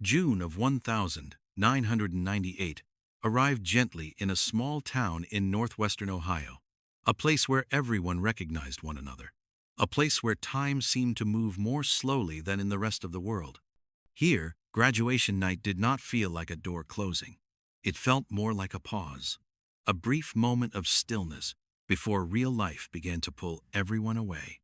June of 1998 arrived gently in a small town in northwestern Ohio, a place where everyone recognized one another, a place where time seemed to move more slowly than in the rest of the world. Here, graduation night did not feel like a door closing. It felt more like a pause, a brief moment of stillness before real life began to pull everyone away.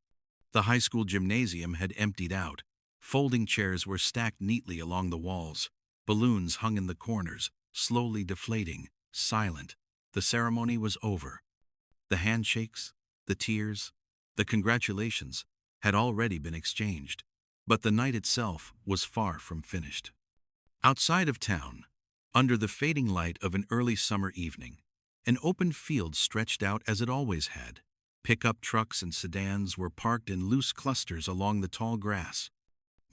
The high school gymnasium had emptied out. Folding chairs were stacked neatly along the walls. Balloons hung in the corners, slowly deflating, silent. The ceremony was over. The handshakes, the tears, the congratulations had already been exchanged. But the night itself was far from finished. Outside of town, under the fading light of an early summer evening, an open field stretched out as it always had. Pickup trucks and sedans were parked in loose clusters along the tall grass.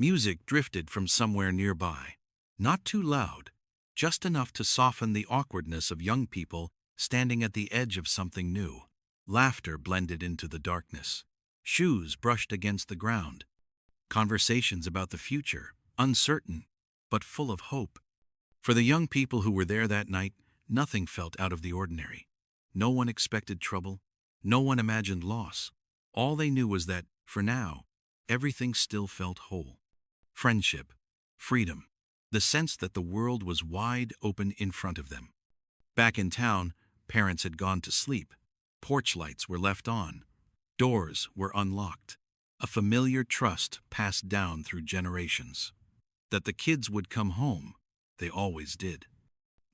Music drifted from somewhere nearby, not too loud, just enough to soften the awkwardness of young people standing at the edge of something new. Laughter blended into the darkness. Shoes brushed against the ground. Conversations about the future, uncertain, but full of hope. For the young people who were there that night, nothing felt out of the ordinary. No one expected trouble. No one imagined loss. All they knew was that, for now, everything still felt whole. Friendship, freedom, the sense that the world was wide open in front of them. Back in town, parents had gone to sleep. Porch lights were left on. Doors were unlocked. A familiar trust passed down through generations. That the kids would come home, they always did.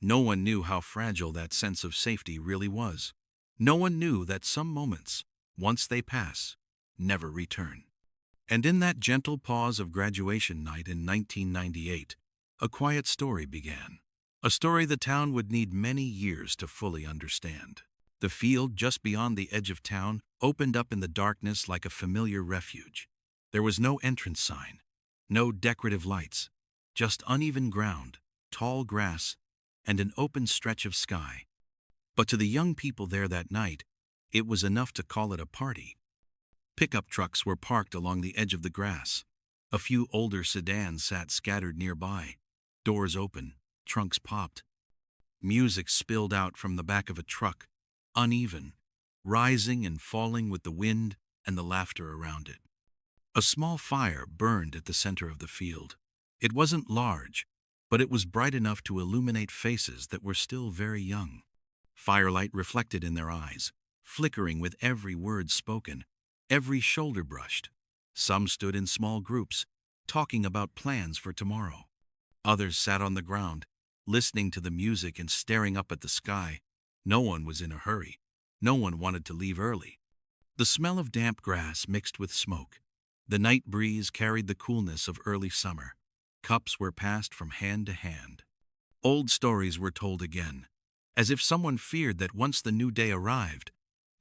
No one knew how fragile that sense of safety really was. No one knew that some moments, once they pass, never return. And in that gentle pause of graduation night in 1998, a quiet story began. A story the town would need many years to fully understand. The field just beyond the edge of town opened up in the darkness like a familiar refuge. There was no entrance sign, no decorative lights, just uneven ground, tall grass, and an open stretch of sky. But to the young people there that night, it was enough to call it a party. Pickup trucks were parked along the edge of the grass. A few older sedans sat scattered nearby. Doors open, trunks popped. Music spilled out from the back of a truck, uneven, rising and falling with the wind and the laughter around it. A small fire burned at the center of the field. It wasn't large, but it was bright enough to illuminate faces that were still very young. Firelight reflected in their eyes, flickering with every word spoken, every shoulder brushed. Some stood in small groups, talking about plans for tomorrow. Others sat on the ground, listening to the music and staring up at the sky. No one was in a hurry. No one wanted to leave early. The smell of damp grass mixed with smoke. The night breeze carried the coolness of early summer. Cups were passed from hand to hand. Old stories were told again, as if someone feared that once the new day arrived,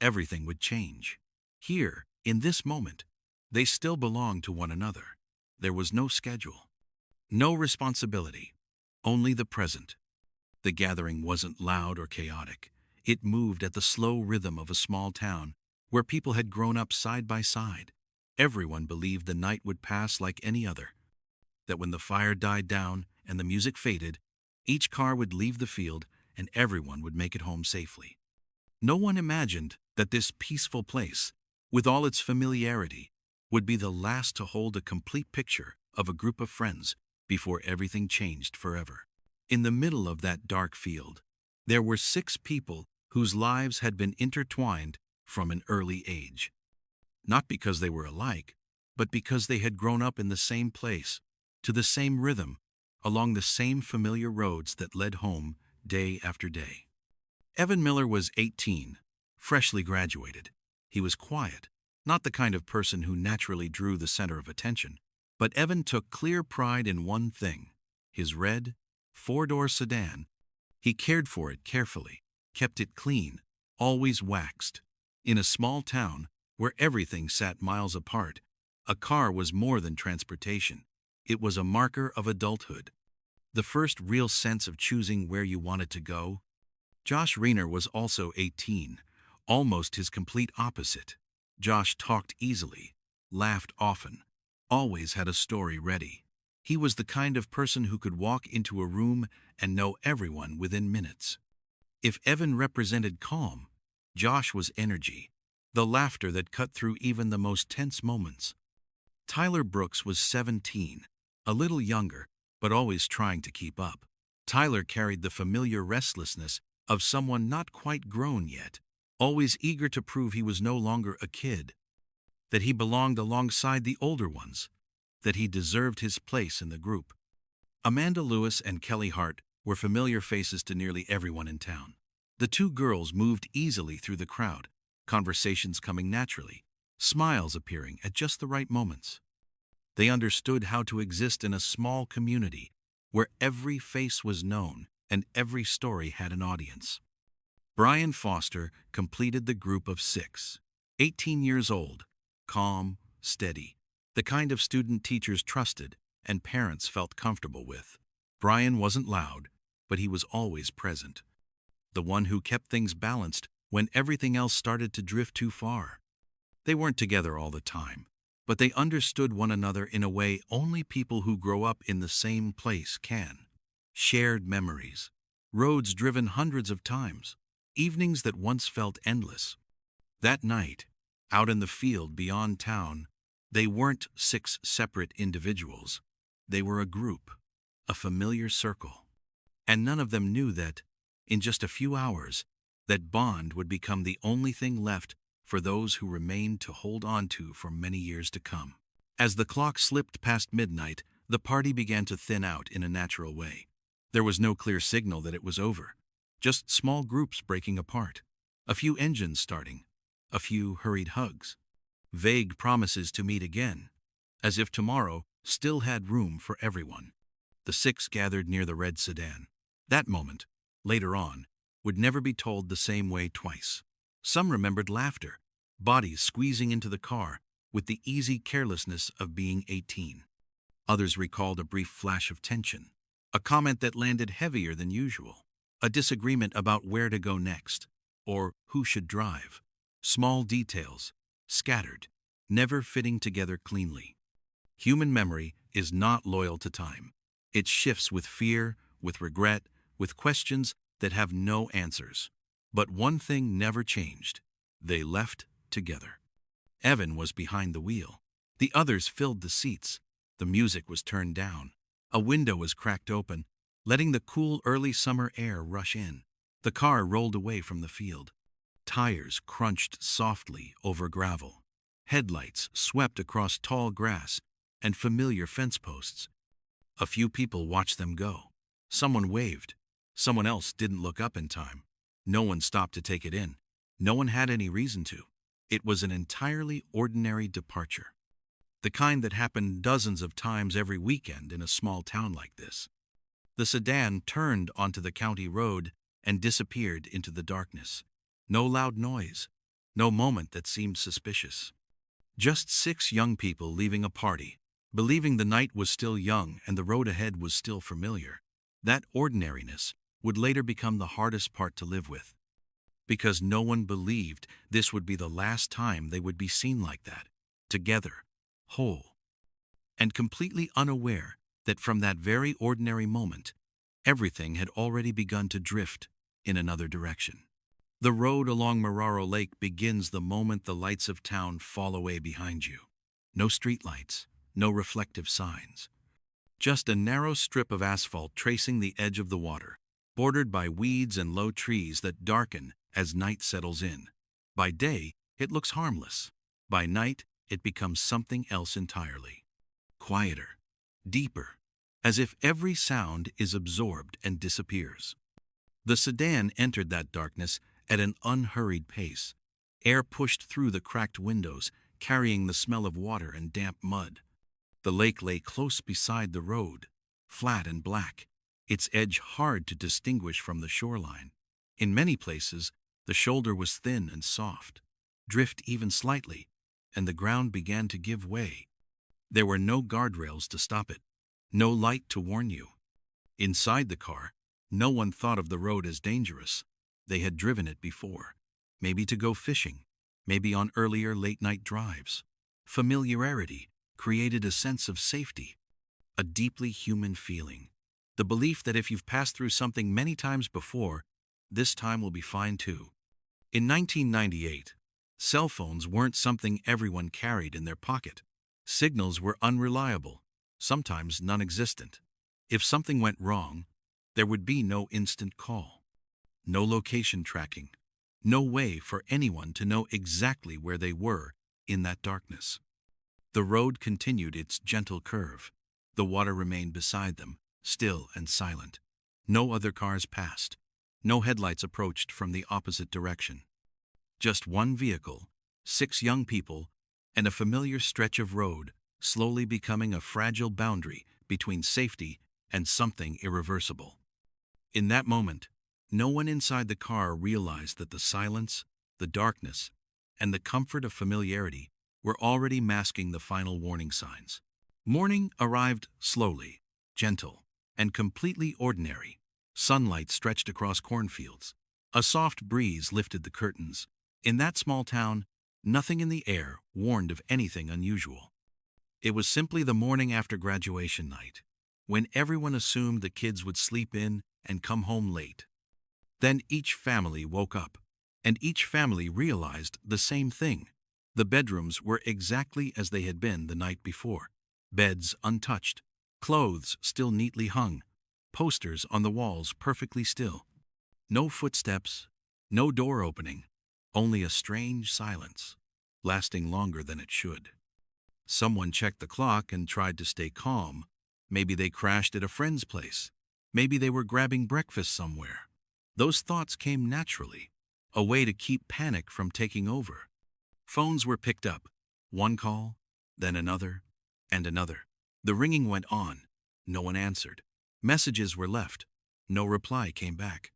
everything would change. Here, in this moment, they still belonged to one another. There was no schedule, no responsibility, only the present. The gathering wasn't loud or chaotic. It moved at the slow rhythm of a small town where people had grown up side by side. Everyone believed the night would pass like any other, that when the fire died down and the music faded, each car would leave the field and everyone would make it home safely. No one imagined that this peaceful place, with all its familiarity, would be the last to hold a complete picture of a group of friends before everything changed forever. In the middle of that dark field, there were 6 people whose lives had been intertwined from an early age. Not because they were alike, but because they had grown up in the same place, to the same rhythm, along the same familiar roads that led home day after day. Evan Miller was 18, freshly graduated. He was quiet, not the kind of person who naturally drew the center of attention, but Evan took clear pride in one thing: his red, 4-door sedan. He cared for it carefully, kept it clean, always waxed. In a small town where everything sat miles apart, a car was more than transportation. It was a marker of adulthood, the first real sense of choosing where you wanted to go. Josh Reiner was also 18, almost his complete opposite. Josh talked easily, laughed often, always had a story ready. He was the kind of person who could walk into a room and know everyone within minutes. If Evan represented calm, Josh was energy, the laughter that cut through even the most tense moments. Tyler Brooks was 17, a little younger, but always trying to keep up. Tyler carried the familiar restlessness of someone not quite grown yet, always eager to prove he was no longer a kid, that he belonged alongside the older ones, that he deserved his place in the group. Amanda Lewis and Kelly Hart were familiar faces to nearly everyone in town. The two girls moved easily through the crowd, conversations coming naturally, smiles appearing at just the right moments. They understood how to exist in a small community where every face was known and every story had an audience. Brian Foster completed the group of 6, 18 years old, calm, steady, the kind of student teachers trusted and parents felt comfortable with. Brian wasn't loud, but he was always present, the one who kept things balanced when everything else started to drift too far. They weren't together all the time, but they understood one another in a way only people who grow up in the same place can. Shared memories, roads driven hundreds of times, evenings that once felt endless. That night, out in the field beyond town, they weren't 6 separate individuals. They were a group, a familiar circle. And none of them knew that, in just a few hours, that bond would become the only thing left for those who remained to hold on to for many years to come. As the clock slipped past midnight, the party began to thin out in a natural way. There was no clear signal that it was over, just small groups breaking apart, a few engines starting, a few hurried hugs, vague promises to meet again, as if tomorrow still had room for everyone. The 6 gathered near the red sedan. That moment, later on, would never be told the same way twice. Some remembered laughter, bodies squeezing into the car with the easy carelessness of being 18. Others recalled a brief flash of tension, a comment that landed heavier than usual, a disagreement about where to go next, or who should drive. Small details, scattered, never fitting together cleanly. Human memory is not loyal to time. It shifts with fear, with regret, with questions that have no answers. But one thing never changed. They left together. Evan was behind the wheel. The others filled the seats. The music was turned down. A window was cracked open, letting the cool early summer air rush in. The car rolled away from the field. Tires crunched softly over gravel. Headlights swept across tall grass and familiar fence posts. A few people watched them go. Someone waved. Someone else didn't look up in time. No one stopped to take it in. No one had any reason to. It was an entirely ordinary departure. The kind that happened dozens of times every weekend in a small town like this. The sedan turned onto the county road and disappeared into the darkness. No loud noise. No moment that seemed suspicious. Just 6 young people leaving a party, believing the night was still young and the road ahead was still familiar. That ordinariness would later become the hardest part to live with. Because no one believed this would be the last time they would be seen like that, together, whole, and completely unaware that from that very ordinary moment, everything had already begun to drift in another direction. The road along Mararo Lake begins the moment the lights of town fall away behind you. No streetlights, no reflective signs. Just a narrow strip of asphalt tracing the edge of the water, bordered by weeds and low trees that darken as night settles in. By day, it looks harmless. By night, it becomes something else entirely. Quieter, deeper, as if every sound is absorbed and disappears. The sedan entered that darkness at an unhurried pace. Air pushed through the cracked windows, carrying the smell of water and damp mud. The lake lay close beside the road, flat and black, its edge hard to distinguish from the shoreline. In many places, the shoulder was thin and soft, drift even slightly, and the ground began to give way. There were no guardrails to stop it, no light to warn you. Inside the car, no one thought of the road as dangerous. They had driven it before, maybe to go fishing, maybe on earlier late-night drives. Familiarity created a sense of safety. a deeply human feeling. The belief that if you've passed through something many times before, this time will be fine too. In 1998, cell phones weren't something everyone carried in their pocket. Signals were unreliable, sometimes non-existent. If something went wrong, there would be no instant call, no location tracking, no way for anyone to know exactly where they were in that darkness. The road continued its gentle curve. The water remained beside them, still and silent. No other cars passed. No headlights approached from the opposite direction. Just one vehicle, 6 young people, and a familiar stretch of road, slowly becoming a fragile boundary between safety and something irreversible. In that moment, no one inside the car realized that the silence, the darkness, and the comfort of familiarity were already masking the final warning signs. Morning arrived slowly, gentle, and completely ordinary. Sunlight stretched across cornfields. A soft breeze lifted the curtains. In that small town, nothing in the air warned of anything unusual. It was simply the morning after graduation night, when everyone assumed the kids would sleep in and come home late. Then each family woke up, and each family realized the same thing. The bedrooms were exactly as they had been the night before. Beds untouched, clothes still neatly hung, posters on the walls perfectly still. No footsteps, no door opening, only a strange silence, lasting longer than it should. Someone checked the clock and tried to stay calm. Maybe they crashed at a friend's place. Maybe they were grabbing breakfast somewhere. Those thoughts came naturally, a way to keep panic from taking over. Phones were picked up, one call, then another, and another. The ringing went on. No one answered. Messages were left. No reply came back.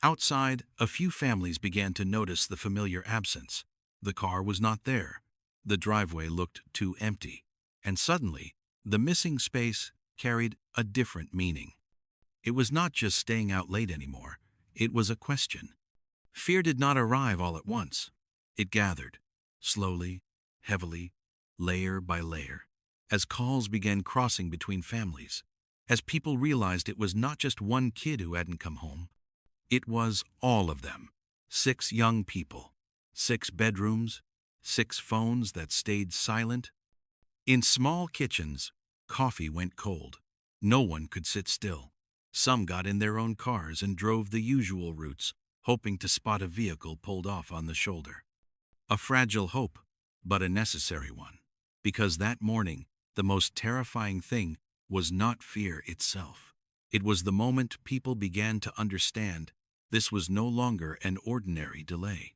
Outside, a few families began to notice the familiar absence. The car was not there. The driveway looked too empty. And suddenly, the missing space carried a different meaning. It was not just staying out late anymore. It was a question. Fear did not arrive all at once. It gathered, slowly, heavily, layer by layer, as calls began crossing between families, as people realized it was not just one kid who hadn't come home. It was all of them. 6 young people, 6 bedrooms, 6 phones that stayed silent. In small kitchens, coffee went cold. No one could sit still. Some got in their own cars and drove the usual routes, hoping to spot a vehicle pulled off on the shoulder. A fragile hope, but a necessary one. Because that morning, the most terrifying thing was not fear itself. It was the moment people began to understand this was no longer an ordinary delay,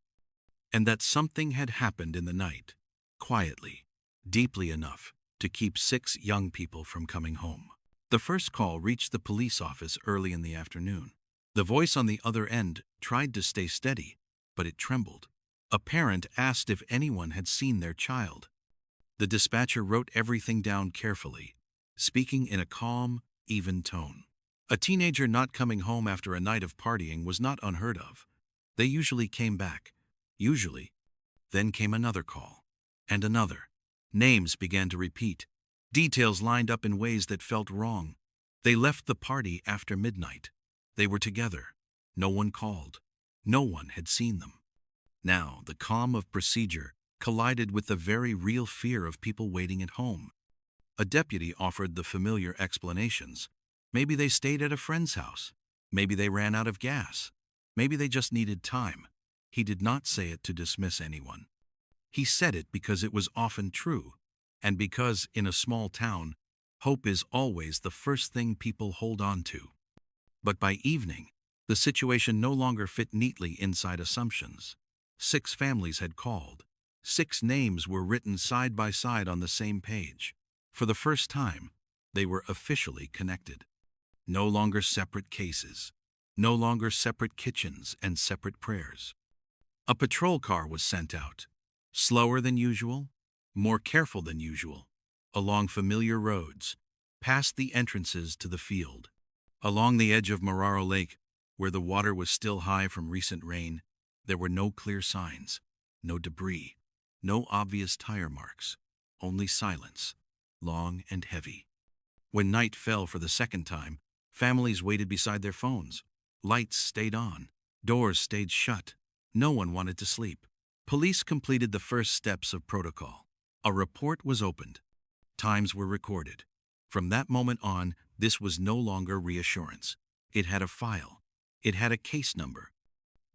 and that something had happened in the night, quietly, deeply enough to keep 6 young people from coming home. The first call reached the police office early in the afternoon. The voice on the other end tried to stay steady, but it trembled. A parent asked if anyone had seen their child. The dispatcher wrote everything down carefully, speaking in a calm, even tone. A teenager not coming home after a night of partying was not unheard of. They usually came back. Usually. Then came another call. And another. Names began to repeat. Details lined up in ways that felt wrong. They left the party after midnight. They were together. No one called. No one had seen them. Now, the calm of procedure collided with the very real fear of people waiting at home. A deputy offered the familiar explanations. Maybe they stayed at a friend's house. Maybe they ran out of gas. Maybe they just needed time. He did not say it to dismiss anyone. He said it because it was often true, and because, in a small town, hope is always the first thing people hold on to. But by evening, the situation no longer fit neatly inside assumptions. 6 families had called. 6 names were written side by side on the same page. For the first time, they were officially connected. No longer separate cases. No longer separate kitchens and separate prayers. A patrol car was sent out, slower than usual, more careful than usual, along familiar roads, past the entrances to the field. Along the edge of Mararo Lake, where the water was still high from recent rain, there were no clear signs, no debris, no obvious tire marks, only silence, long and heavy. When night fell for the second time, families waited beside their phones. Lights stayed on. Doors stayed shut. No one wanted to sleep. Police completed the first steps of protocol. A report was opened. Times were recorded. From that moment on, this was no longer reassurance. It had a file. It had a case number.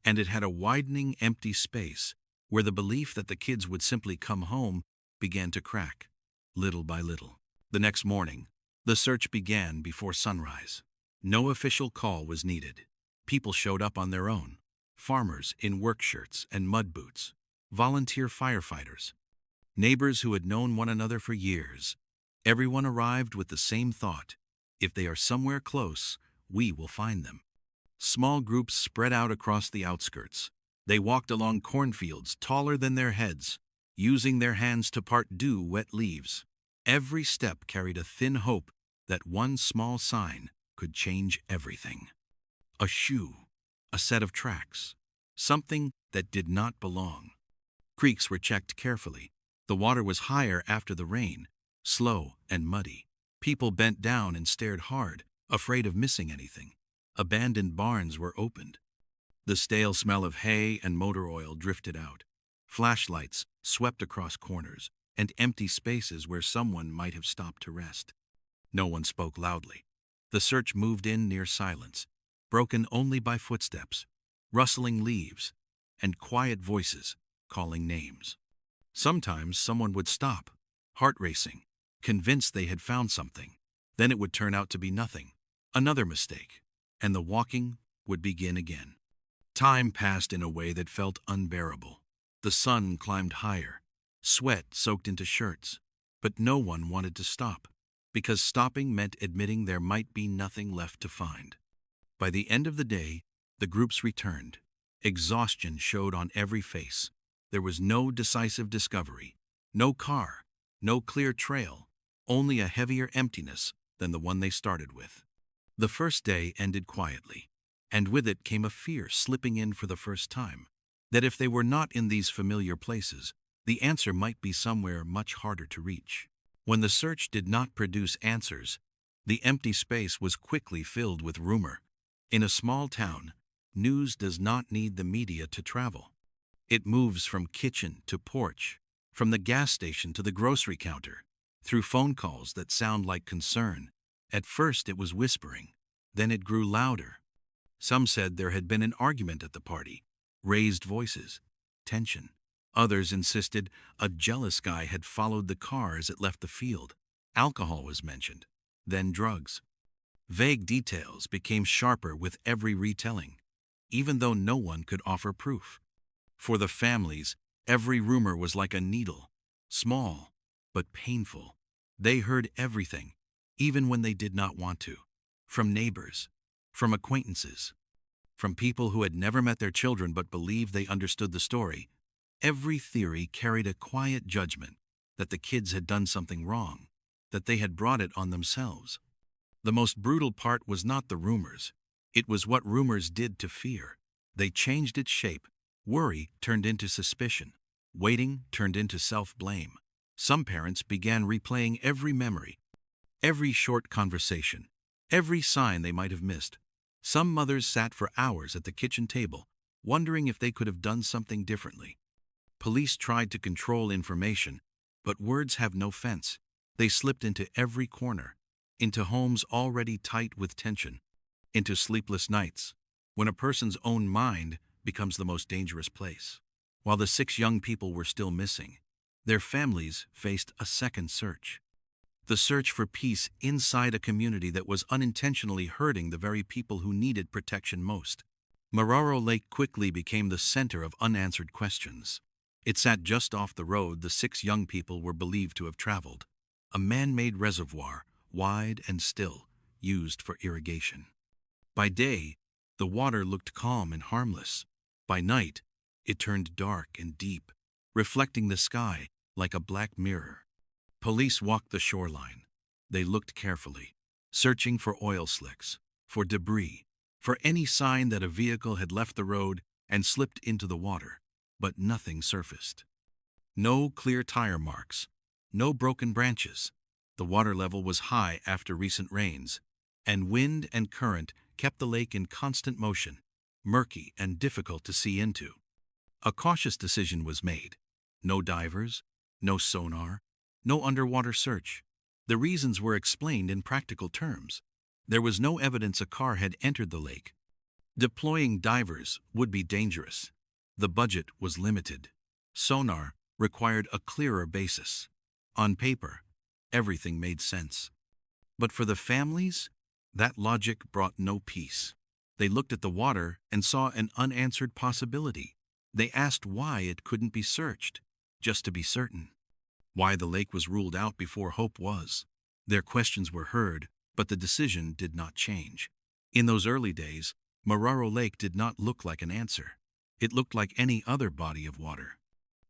And it had a widening empty space where the belief that the kids would simply come home began to crack, little by little. The next morning, the search began before sunrise. No official call was needed. People showed up on their own. Farmers in work shirts and mud boots. Volunteer firefighters. Neighbors who had known one another for years. Everyone arrived with the same thought: if they are somewhere close, we will find them. Small groups spread out across the outskirts. They walked along cornfields taller than their heads, using their hands to part dew-wet leaves. Every step carried a thin hope that one small sign could change everything. A shoe, a set of tracks, something that did not belong. Creeks were checked carefully. The water was higher after the rain, slow and muddy. People bent down and stared hard, afraid of missing anything. Abandoned barns were opened. The stale smell of hay and motor oil drifted out. Flashlights swept across corners and empty spaces where someone might have stopped to rest. No one spoke loudly. The search moved in near silence, broken only by footsteps, rustling leaves, and quiet voices calling names. Sometimes someone would stop, heart racing, convinced they had found something. Then it would turn out to be nothing, another mistake, and the walking would begin again. Time passed in a way that felt unbearable. The sun climbed higher, sweat soaked into shirts, but no one wanted to stop, because stopping meant admitting there might be nothing left to find. By the end of the day, the groups returned. Exhaustion showed on every face. There was no decisive discovery, no car, no clear trail, only a heavier emptiness than the one they started with. The first day ended quietly, and with it came a fear slipping in for the first time, that if they were not in these familiar places, the answer might be somewhere much harder to reach. When the search did not produce answers, the empty space was quickly filled with rumor. In a small town, news does not need the media to travel. It moves from kitchen to porch, from the gas station to the grocery counter, through phone calls that sound like concern. At first it was whispering, then it grew louder. Some said there had been an argument at the party, raised voices, tension. Others insisted a jealous guy had followed the car as it left the field. Alcohol was mentioned, then drugs. Vague details became sharper with every retelling, even though no one could offer proof. For the families, every rumor was like a needle, small but painful. They heard everything, even when they did not want to, from neighbors, from acquaintances, from people who had never met their children but believed they understood the story. Every theory carried a quiet judgment that the kids had done something wrong, that they had brought it on themselves. The most brutal part was not the rumors. It was what rumors did to fear. They changed its shape. Worry turned into suspicion. Waiting turned into self-blame. Some parents began replaying every memory, every short conversation, every sign they might have missed. Some mothers sat for hours at the kitchen table, wondering if they could have done something differently. Police tried to control information, but words have no fence. They slipped into every corner, into homes already tight with tension, into sleepless nights, when a person's own mind becomes the most dangerous place. While the 6 young people were still missing, their families faced a second search. The search for peace inside a community that was unintentionally hurting the very people who needed protection most. Mararo Lake quickly became the center of unanswered questions. It sat just off the road the 6 young people were believed to have traveled, a man-made reservoir, wide and still, used for irrigation. By day, the water looked calm and harmless. By night, it turned dark and deep, reflecting the sky like a black mirror. Police walked the shoreline. They looked carefully, searching for oil slicks, for debris, for any sign that a vehicle had left the road and slipped into the water, but nothing surfaced. No clear tire marks, no broken branches. The water level was high after recent rains, and wind and current kept the lake in constant motion, murky and difficult to see into. A cautious decision was made. No divers, no sonar, no underwater search. The reasons were explained in practical terms. There was no evidence a car had entered the lake. Deploying divers would be dangerous. The budget was limited. Sonar required a clearer basis. On paper, everything made sense. But for the families, that logic brought no peace. They looked at the water and saw an unanswered possibility. They asked why it couldn't be searched, just to be certain. Why the lake was ruled out before hope was. Their questions were heard, but the decision did not change. In those early days, Moraro Lake did not look like an answer. It looked like any other body of water.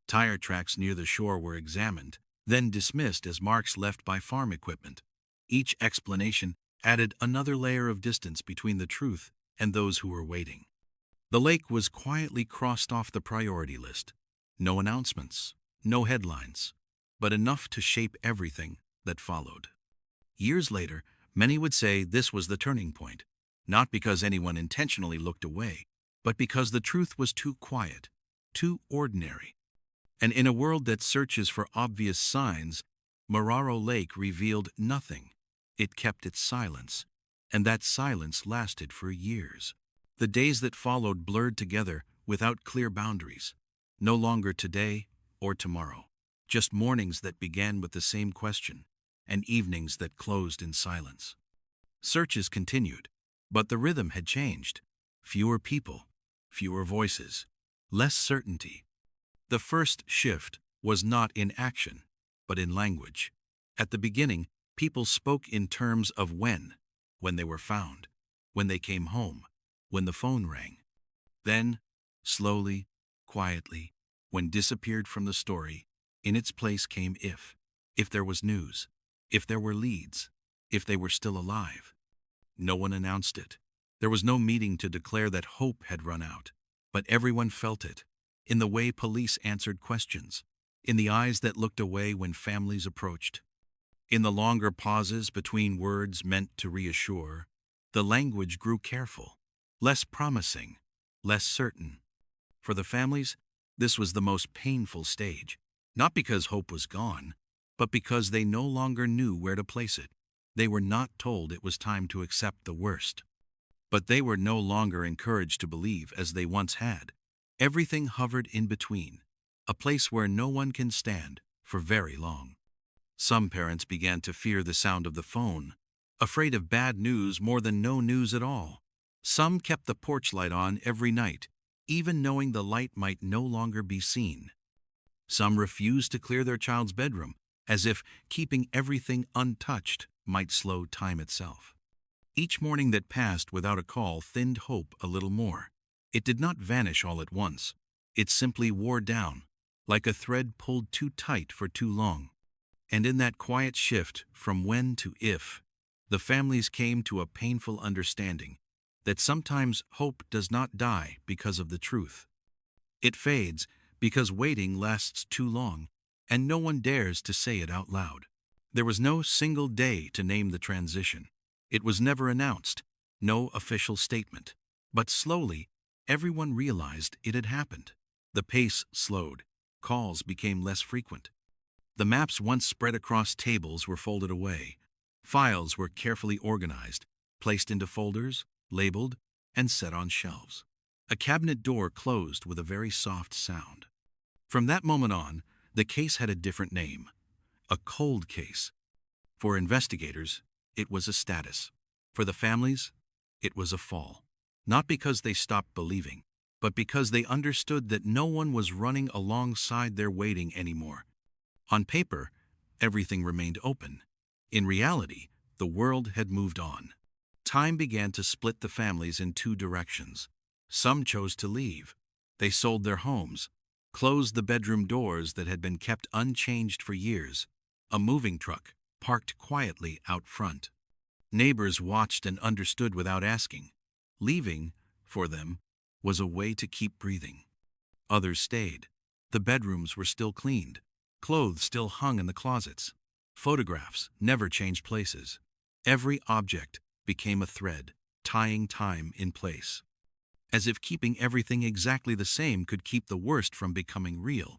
Tire tracks near the shore were examined, then dismissed as marks left by farm equipment. Each explanation added another layer of distance between the truth and those who were waiting. The lake was quietly crossed off the priority list. No announcements, no headlines, but enough to shape everything that followed. Years later, many would say this was the turning point, not because anyone intentionally looked away, but because the truth was too quiet, too ordinary. And in a world that searches for obvious signs, Moraro Lake revealed nothing. It kept its silence, and that silence lasted for years. The days that followed blurred together without clear boundaries. No longer today or tomorrow. Just mornings that began with the same question, and evenings that closed in silence. Searches continued, but the rhythm had changed. Fewer people, fewer voices, less certainty. The first shift was not in action, but in language. At the beginning, people spoke in terms of when they were found, when they came home, when the phone rang. Then, slowly, quietly, when disappeared from the story, in its place came if there was news, if there were leads, if they were still alive. No one announced it. There was no meeting to declare that hope had run out, but everyone felt it, in the way police answered questions, in the eyes that looked away when families approached. In the longer pauses between words meant to reassure, the language grew careful, less promising, less certain. For the families, this was the most painful stage, not because hope was gone, but because they no longer knew where to place it. They were not told it was time to accept the worst. But they were no longer encouraged to believe as they once had. Everything hovered in between, a place where no one can stand for very long. Some parents began to fear the sound of the phone, afraid of bad news more than no news at all. Some kept the porch light on every night, even knowing the light might no longer be seen. Some refused to clear their child's bedroom, as if keeping everything untouched might slow time itself. Each morning that passed without a call thinned hope a little more. It did not vanish all at once. It simply wore down, like a thread pulled too tight for too long. And in that quiet shift from when to if, the families came to a painful understanding that sometimes hope does not die because of the truth. It fades because waiting lasts too long, and no one dares to say it out loud. There was no single day to name the transition. It was never announced, no official statement. But slowly, everyone realized it had happened. The pace slowed. Calls became less frequent. The maps once spread across tables were folded away. Files were carefully organized, placed into folders, labeled, and set on shelves. A cabinet door closed with a very soft sound. From that moment on, the case had a different name. A cold case. For investigators, it was a status. For the families, it was a fall. Not because they stopped believing, but because they understood that no one was running alongside their waiting anymore. On paper, everything remained open. In reality, the world had moved on. Time began to split the families in two directions. Some chose to leave. They sold their homes, closed the bedroom doors that had been kept unchanged for years. A moving truck parked quietly out front. Neighbors watched and understood without asking. Leaving, for them, was a way to keep breathing. Others stayed. The bedrooms were still cleaned. Clothes still hung in the closets. Photographs never changed places. Every object became a thread, tying time in place. As if keeping everything exactly the same could keep the worst from becoming real.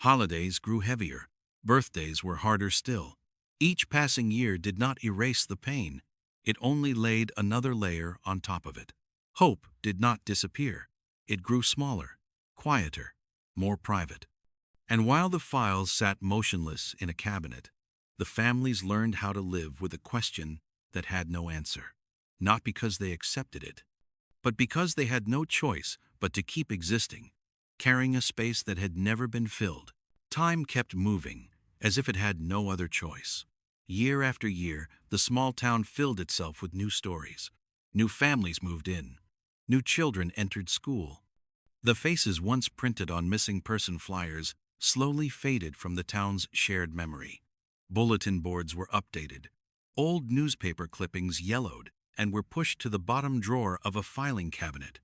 Holidays grew heavier. Birthdays were harder still. Each passing year did not erase the pain. It only laid another layer on top of it. Hope did not disappear. It grew smaller, quieter, more private. And while the files sat motionless in a cabinet, the families learned how to live with a question that had no answer. Not because they accepted it, but because they had no choice but to keep existing, carrying a space that had never been filled. Time kept moving, as if it had no other choice. Year after year, the small town filled itself with new stories. New families moved in. New children entered school. The faces once printed on missing person flyers slowly faded from the town's shared memory. Bulletin boards were updated. Old newspaper clippings yellowed and were pushed to the bottom drawer of a filing cabinet.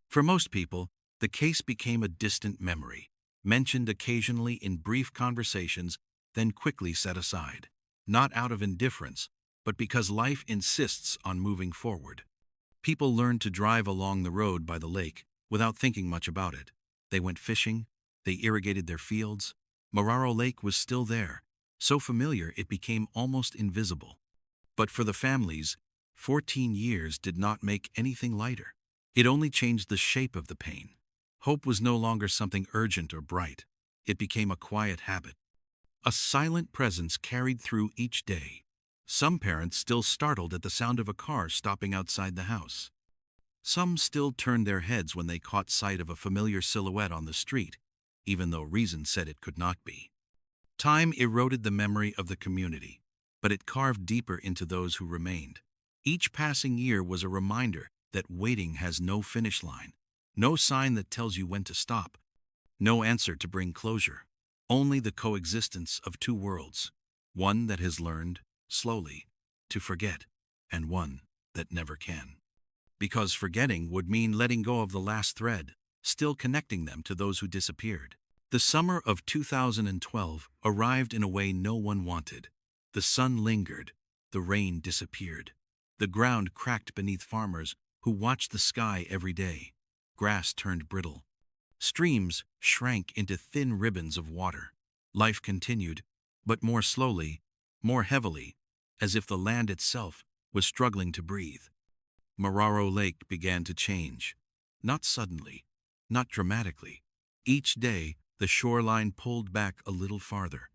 For most people, the case became a distant memory, mentioned occasionally in brief conversations, then quickly set aside. Not out of indifference, but because life insists on moving forward. People learned to drive along the road by the lake without thinking much about it. They went fishing, they irrigated their fields. Moraro Lake was still there, so familiar it became almost invisible. But for the families, 14 years did not make anything lighter. It only changed the shape of the pain. Hope was no longer something urgent or bright. It became a quiet habit. A silent presence carried through each day. Some parents still startled at the sound of a car stopping outside the house. Some still turned their heads when they caught sight of a familiar silhouette on the street, even though reason said it could not be. Time eroded the memory of the community, but it carved deeper into those who remained. Each passing year was a reminder that waiting has no finish line, no sign that tells you when to stop, no answer to bring closure. Only the coexistence of two worlds, one that has learned, slowly, to forget, and one that never can. Because forgetting would mean letting go of the last thread, still connecting them to those who disappeared. The summer of 2012 arrived in a way no one wanted. The sun lingered, the rain disappeared. The ground cracked beneath farmers who watched the sky every day. Grass turned brittle. Streams shrank into thin ribbons of water. Life continued, but more slowly, more heavily, as if the land itself was struggling to breathe. Moraro Lake began to change. Not suddenly, not dramatically. Each day, the shoreline pulled back a little farther.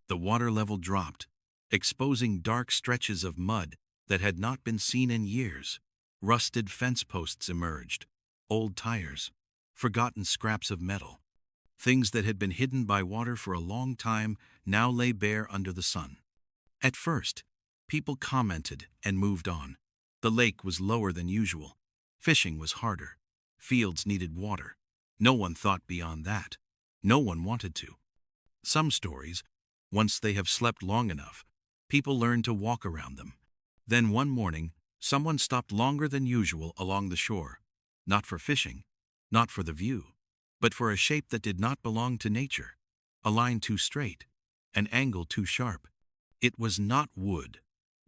The water level dropped, exposing dark stretches of mud that had not been seen in years. Rusted fence posts emerged, old tires, forgotten scraps of metal. Things that had been hidden by water for a long time now lay bare under the sun. At first, people commented and moved on. The lake was lower than usual. Fishing was harder. Fields needed water. No one thought beyond that. No one wanted to. Some stories, once they have slept long enough, people learn to walk around them. Then one morning, someone stopped longer than usual along the shore, not for fishing, not for the view, but for a shape that did not belong to nature, a line too straight, an angle too sharp. It was not wood,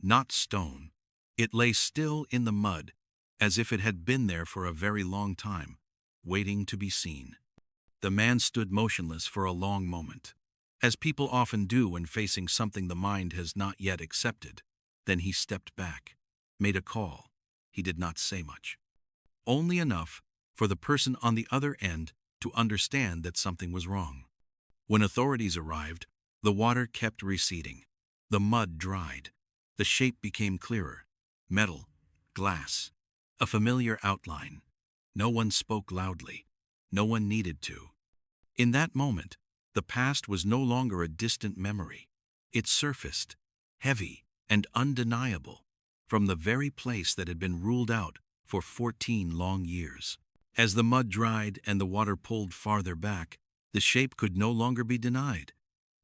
not stone. It lay still in the mud, as if it had been there for a very long time, waiting to be seen. The man stood motionless for a long moment, as people often do when facing something the mind has not yet accepted. Then he stepped back, made a call. He did not say much. Only enough for the person on the other end to understand that something was wrong. When authorities arrived, the water kept receding. The mud dried. The shape became clearer. Metal, glass, a familiar outline. No one spoke loudly. No one needed to. In that moment, the past was no longer a distant memory. It surfaced, heavy and undeniable, from the very place that had been ruled out for 14 long years. As the mud dried and the water pulled farther back, the shape could no longer be denied.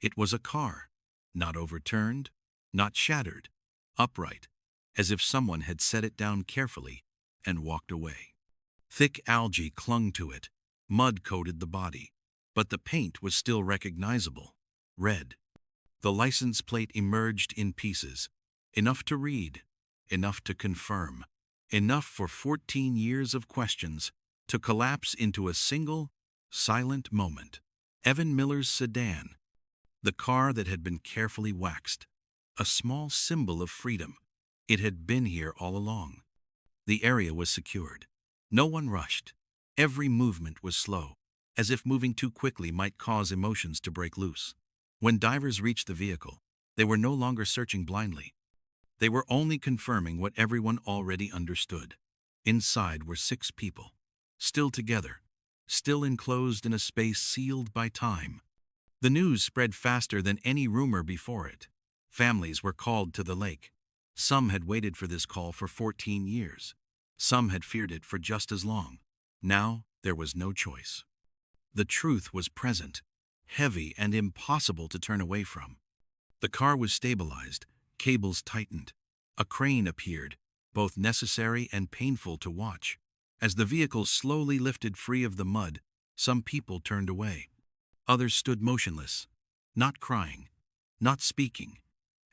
It was a car, not overturned, not shattered, upright, as if someone had set it down carefully and walked away. Thick algae clung to it, mud coated the body, but the paint was still recognizable, red. The license plate emerged in pieces, enough to read, enough to confirm, enough for 14 years of questions to collapse into a single, silent moment. Evan Miller's sedan, the car that had been carefully waxed, a small symbol of freedom. It had been here all along. The area was secured. No one rushed. Every movement was slow, as if moving too quickly might cause emotions to break loose. When divers reached the vehicle, they were no longer searching blindly. They were only confirming what everyone already understood. Inside were 6 people, still together, still enclosed in a space sealed by time. The news spread faster than any rumor before it. Families were called to the lake. Some had waited for this call for 14 years. Some had feared it for just as long. Now there was no choice. The truth was present, heavy and impossible to turn away from. The car was stabilized, cables tightened. A crane appeared, both necessary and painful to watch. As the vehicle slowly lifted free of the mud, some people turned away. Others stood motionless, not crying, not speaking,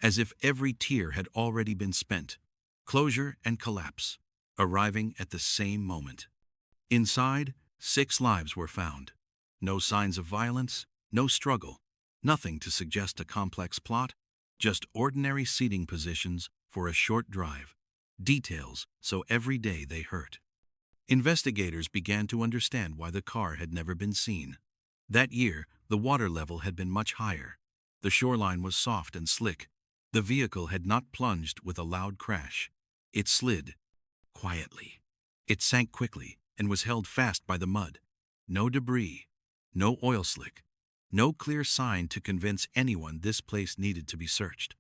as if every tear had already been spent. Closure and collapse, arriving at the same moment. Inside, 6 lives were found. No signs of violence, no struggle, nothing to suggest a complex plot, just ordinary seating positions for a short drive. Details so every day they hurt. Investigators began to understand why the car had never been seen. That year, the water level had been much higher. The shoreline was soft and slick. The vehicle had not plunged with a loud crash. It slid quietly. It sank quickly and was held fast by the mud. No debris, no oil slick, no clear sign to convince anyone this place needed to be searched.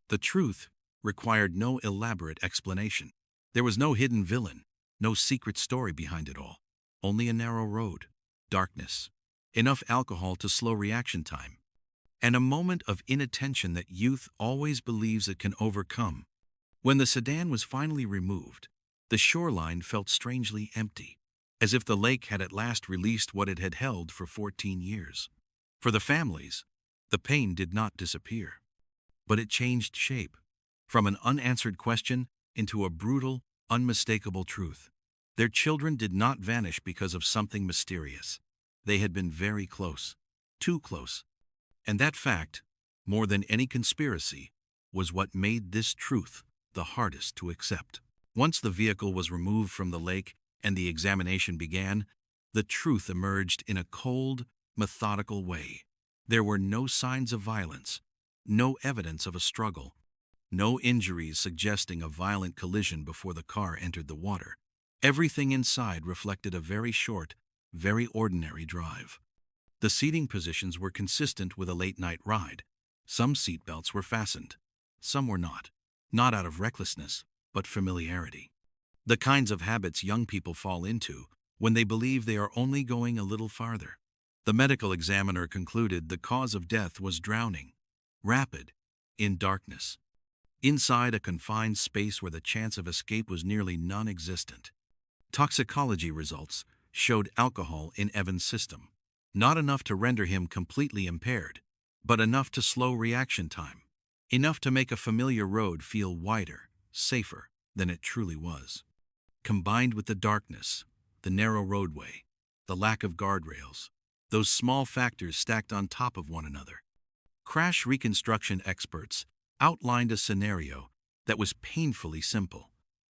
The truth required no elaborate explanation. There was no hidden villain, no secret story behind it all. Only a narrow road, darkness, enough alcohol to slow reaction time, and a moment of inattention that youth always believes it can overcome. When the sedan was finally removed, the shoreline felt strangely empty, as if the lake had at last released what it had held for 14 years. For the families, the pain did not disappear, but it changed shape, from an unanswered question into a brutal, unmistakable truth. Their children did not vanish because of something mysterious. They had been very close, too close. And that fact, more than any conspiracy, was what made this truth the hardest to accept. Once the vehicle was removed from the lake and the examination began, the truth emerged in a cold, methodical way. There were no signs of violence, no evidence of a struggle, no injuries suggesting a violent collision before the car entered the water. Everything inside reflected a very short, very ordinary drive. The seating positions were consistent with a late-night ride. Some seatbelts were fastened, some were not out of recklessness, but familiarity. The kinds of habits young people fall into when they believe they are only going a little farther. The medical examiner concluded the cause of death was drowning, rapid, in darkness, inside a confined space where the chance of escape was nearly non-existent. Toxicology results showed alcohol in Evan's system, not enough to render him completely impaired, but enough to slow reaction time, enough to make a familiar road feel wider, safer than it truly was. Combined with the darkness, the narrow roadway, the lack of guardrails, those small factors stacked on top of one another. Crash reconstruction experts outlined a scenario that was painfully simple.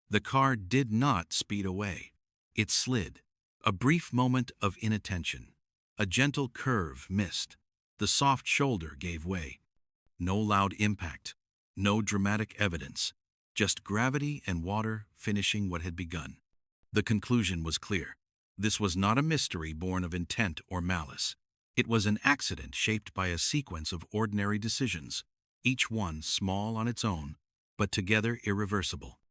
The car did not speed away. It slid. A brief moment of inattention. A gentle curve missed. The soft shoulder gave way. No loud impact. No dramatic evidence. Just gravity and water finishing what had begun. The conclusion was clear. This was not a mystery born of intent or malice. It was an accident shaped by a sequence of ordinary decisions, each one small on its own, but together irreversible.